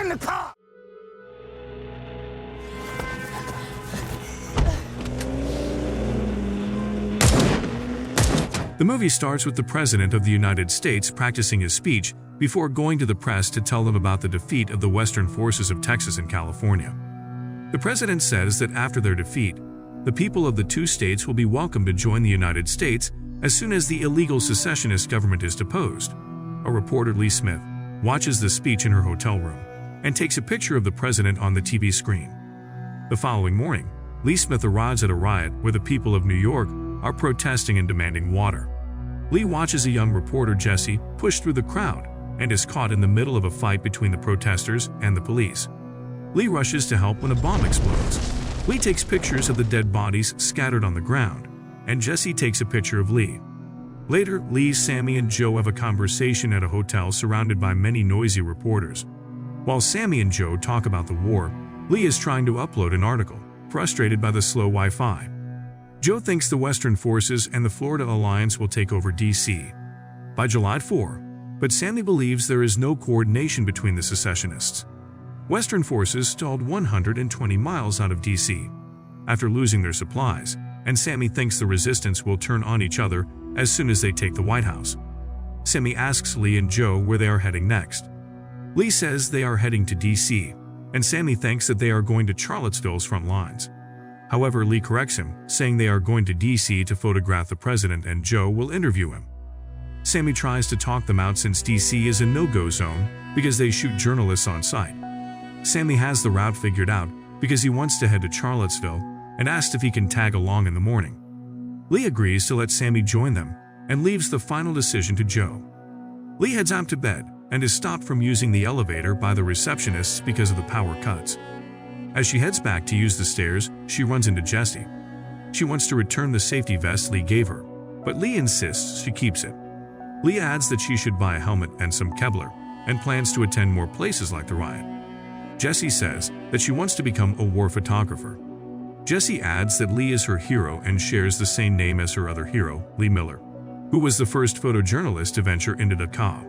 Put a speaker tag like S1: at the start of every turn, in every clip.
S1: in the car!
S2: The movie starts with the President of the United States practicing his speech before going to the press to tell them about the defeat of the Western forces of Texas and California. The President says that after their defeat, the people of the two states will be welcome to join the United States as soon as the illegal secessionist government is deposed. A reporter, Lee Smith, watches the speech in her hotel room and takes a picture of the President on the TV screen. The following morning, Lee Smith arrives at a riot where the people of New York are protesting and demanding water. Lee watches a young reporter, Jesse, push through the crowd and is caught in the middle of a fight between the protesters and the police. Lee rushes to help when a bomb explodes. Lee takes pictures of the dead bodies scattered on the ground, and Jesse takes a picture of Lee. Later, Lee, Sammy, and Joe have a conversation at a hotel surrounded by many noisy reporters. While Sammy and Joe talk about the war, Lee is trying to upload an article, frustrated by the slow Wi-Fi. Joe thinks the Western forces and the Florida Alliance will take over D.C. by July 4, but Sammy believes there is no coordination between the secessionists. Western forces stalled 120 miles out of D.C. after losing their supplies, and Sammy thinks the resistance will turn on each other as soon as they take the White House. Sammy asks Lee and Joe where they are heading next. Lee says they are heading to D.C., and Sammy thinks that they are going to Charlottesville's front lines. However, Lee corrects him, saying they are going to D.C. to photograph the President and Joe will interview him. Sammy tries to talk them out since D.C. is a no-go zone because they shoot journalists on sight. Sammy has the route figured out because he wants to head to Charlottesville and asks if he can tag along in the morning. Lee agrees to let Sammy join them and leaves the final decision to Joe. Lee heads out to bed and is stopped from using the elevator by the receptionists because of the power cuts. As she heads back to use the stairs, she runs into Jessie. She wants to return the safety vest Lee gave her, but Lee insists she keeps it. Lee adds that she should buy a helmet and some Kevlar, and plans to attend more places like the riot. Jessie says that she wants to become a war photographer. Jessie adds that Lee is her hero and shares the same name as her other hero, Lee Miller, who was the first photojournalist to venture into the Ka.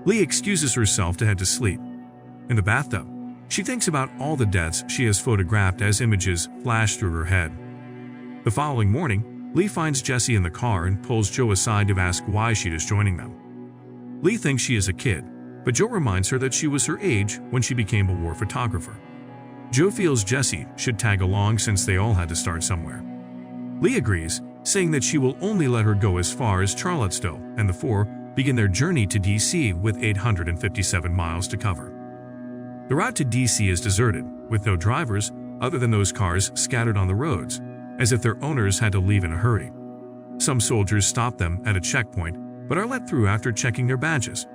S2: Lee excuses herself to head to sleep. In the bathtub, she thinks about all the deaths she has photographed as images flash through her head. The following morning, Lee finds Jessie in the car and pulls Joe aside to ask why she is joining them. Lee thinks she is a kid, but Joe reminds her that she was her age when she became a war photographer. Joe feels Jessie should tag along since they all had to start somewhere. Lee agrees, saying that she will only let her go as far as Charlottesville, and the four begin their journey to D.C. with 857 miles to cover. The route to D.C. is deserted, with no drivers other than those cars scattered on the roads, as if their owners had to leave in a hurry. Some soldiers stop them at a checkpoint, but are let through after checking their badges.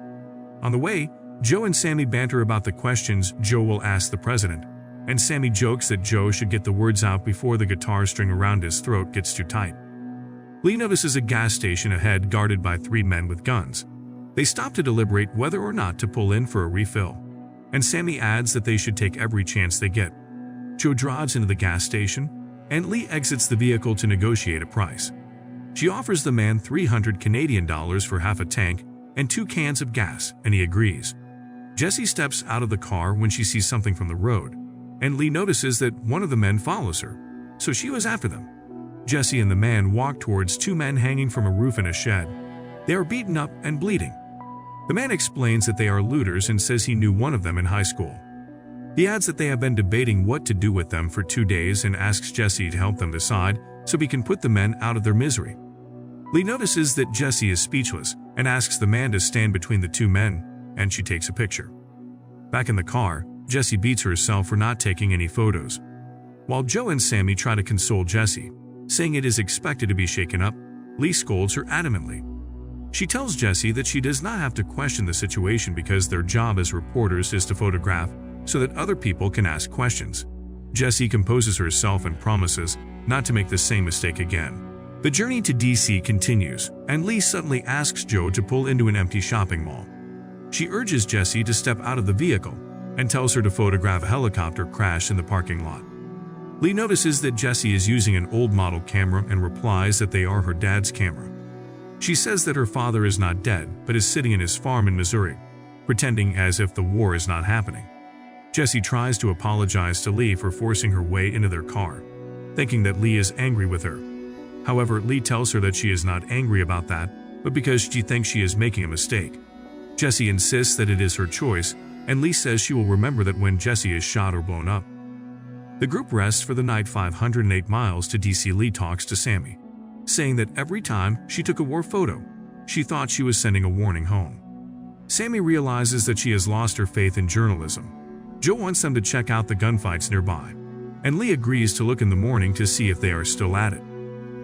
S2: On the way, Joe and Sammy banter about the questions Joe will ask the President, and Sammy jokes that Joe should get the words out before the guitar string around his throat gets too tight. Lee notices a gas station ahead guarded by 3 men with guns. They stop to deliberate whether or not to pull in for a refill, and Sammy adds that they should take every chance they get. Joe drives into the gas station, and Lee exits the vehicle to negotiate a price. She offers the man $300 for half a tank and 2 cans of gas, and he agrees. Jessie steps out of the car when she sees something from the road, and Lee notices that one of the men follows her, so she was after them. Jessie and the man walk towards 2 men hanging from a roof in a shed. They are beaten up and bleeding. The man explains that they are looters and says he knew one of them in high school. He adds that they have been debating what to do with them for 2 days and asks Jessie to help them decide so he can put the men out of their misery. Lee notices that Jessie is speechless and asks the man to stand between the 2 men, and she takes a picture. Back in the car, Jessie beats herself for not taking any photos. While Joe and Sammy try to console Jessie, saying it is expected to be shaken up, Lee scolds her adamantly. She tells Jessie that she does not have to question the situation because their job as reporters is to photograph so that other people can ask questions. Jessie composes herself and promises not to make the same mistake again. The journey to D.C. continues, and Lee suddenly asks Joe to pull into an empty shopping mall. She urges Jessie to step out of the vehicle and tells her to photograph a helicopter crash in the parking lot. Lee notices that Jessie is using an old model camera and replies that they are her dad's camera. She says that her father is not dead but is sitting in his farm in Missouri, pretending as if the war is not happening. Jessie tries to apologize to Lee for forcing her way into their car, thinking that Lee is angry with her. However, Lee tells her that she is not angry about that, but because she thinks she is making a mistake. Jessie insists that it is her choice, and Lee says she will remember that when Jessie is shot or blown up. The group rests for the night 508 miles to DC. Lee talks to Sammy, saying that every time she took a war photo, she thought she was sending a warning home. Sammy realizes that she has lost her faith in journalism. Joe wants them to check out the gunfights nearby, and Lee agrees to look in the morning to see if they are still at it.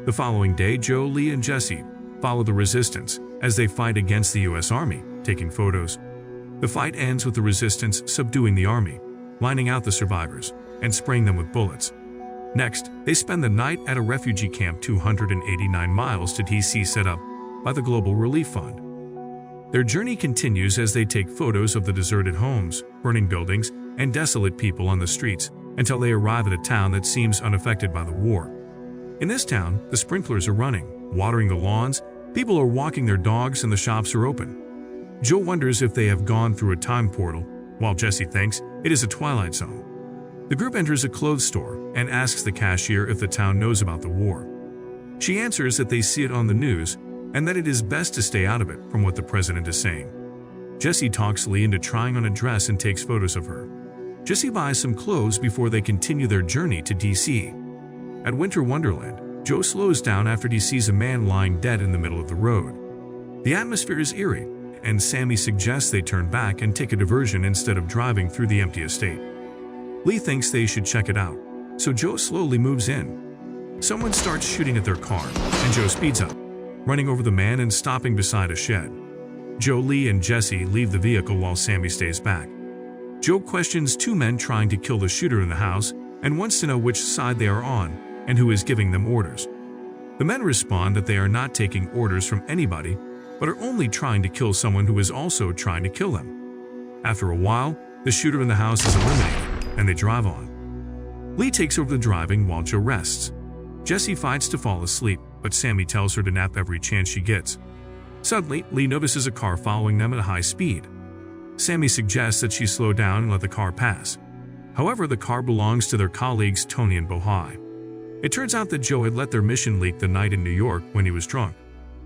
S2: The following day, Joe, Lee, and Jessie follow the resistance as they fight against the U.S. Army, taking photos. The fight ends with the resistance subduing the army, lining out the survivors, and spraying them with bullets. Next, they spend the night at a refugee camp 289 miles to DC set up by the Global Relief Fund. Their journey continues as they take photos of the deserted homes, burning buildings, and desolate people on the streets until they arrive at a town that seems unaffected by the war. In this town, the sprinklers are running, watering the lawns, people are walking their dogs, and the shops are open. Joe wonders if they have gone through a time portal, while Jessie thinks it is a Twilight Zone. The group enters a clothes store and asks the cashier if the town knows about the war. She answers that they see it on the news and that it is best to stay out of it from what the president is saying. Jessie talks Lee into trying on a dress and takes photos of her. Jessie buys some clothes before they continue their journey to DC. At Winter Wonderland, Joe slows down after he sees a man lying dead in the middle of the road. The atmosphere is eerie, and Sammy suggests they turn back and take a diversion instead of driving through the empty estate. Lee thinks they should check it out, so Joe slowly moves in. Someone starts shooting at their car, and Joe speeds up, running over the man and stopping beside a shed. Joe, Lee, and Jessie leave the vehicle while Sammy stays back. Joe questions two men trying to kill the shooter in the house and wants to know which side they are on and who is giving them orders. The men respond that they are not taking orders from anybody, but are only trying to kill someone who is also trying to kill them. After a while, the shooter in the house is eliminated, and they drive on. Lee takes over the driving while Joe rests. Jessie fights to fall asleep, but Sammy tells her to nap every chance she gets. Suddenly, Lee notices a car following them at a high speed. Sammy suggests that she slow down and let the car pass. However, the car belongs to their colleagues Tony and Bohai. It turns out that Joe had let their mission leak the night in New York when he was drunk,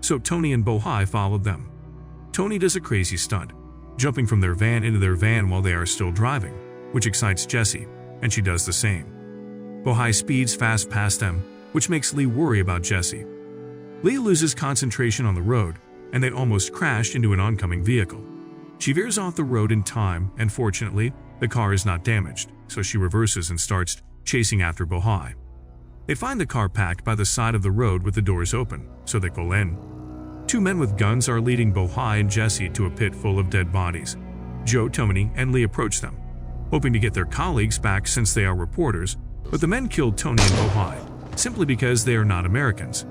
S2: so Tony and Bohai followed them. Tony does a crazy stunt, jumping from their van into their van while they are still driving, which excites Jessie, and she does the same. Bohai speeds fast past them, which makes Lee worry about Jessie. Lee loses concentration on the road, and they almost crash into an oncoming vehicle. She veers off the road in time, and fortunately, the car is not damaged, so she reverses and starts chasing after Bohai. They find the car packed by the side of the road with the doors open, so they pull in. Two men with guns are leading Bohai and Jessie to a pit full of dead bodies. Joe, Tony, and Lee approach them, hoping to get their colleagues back since they are reporters, but the men killed Tony and Bohai, simply because they are not Americans.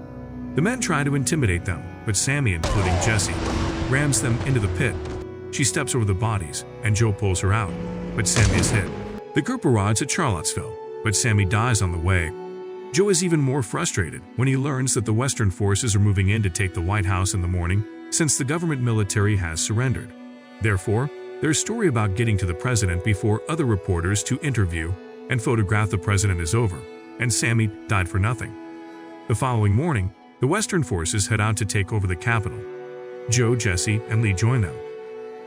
S2: The men try to intimidate them, but Sammy, including Jessie, rams them into the pit. She steps over the bodies, and Joe pulls her out, but Sammy is hit. The group arrives at Charlottesville, but Sammy dies on the way. Joe is even more frustrated when he learns that the Western forces are moving in to take the White House in the morning since the government military has surrendered. Therefore, their story about getting to the president before other reporters to interview and photograph the president is over, and Sammy died for nothing. The following morning, the Western forces head out to take over the capital. Joe, Jessie, and Lee join them.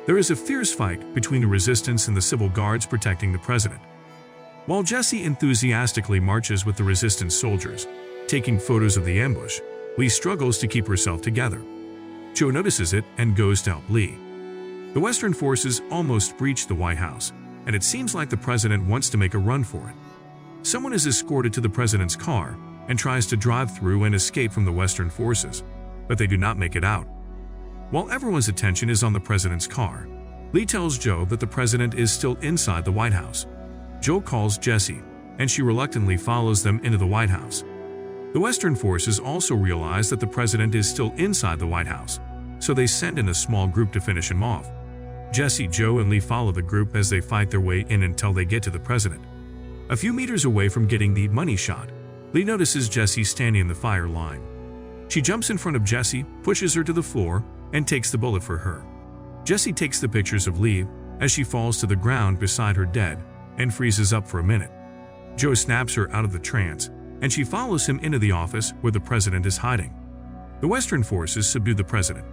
S2: There is a fierce fight between the resistance and the civil guards protecting the president. While Jessie enthusiastically marches with the resistance soldiers, taking photos of the ambush, Lee struggles to keep herself together. Joe notices it and goes to help Lee. The Western forces almost breach the White House, and it seems like the president wants to make a run for it. Someone is escorted to the president's car and tries to drive through and escape from the Western forces, but they do not make it out. While everyone's attention is on the president's car, Lee tells Joe that the president is still inside the White House. Joe calls Jessie, and she reluctantly follows them into the White House. The Western forces also realize that the president is still inside the White House, so they send in a small group to finish him off. Jessie, Joe, and Lee follow the group as they fight their way in until they get to the president. A few meters away from getting the money shot, Lee notices Jessie standing in the fire line. She jumps in front of Jessie, pushes her to the floor, and takes the bullet for her. Jessie takes the pictures of Lee as she falls to the ground beside her dead, and freezes up for a minute. Joe snaps her out of the trance, and she follows him into the office where the president is hiding. The Western forces subdue the president.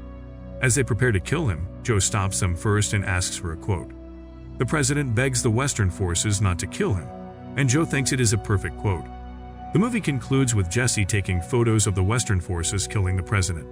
S2: As they prepare to kill him, Joe stops them first and asks for a quote. The president begs the Western forces not to kill him, and Joe thinks it is a perfect quote. The movie concludes with Jesse taking photos of the Western forces killing the president.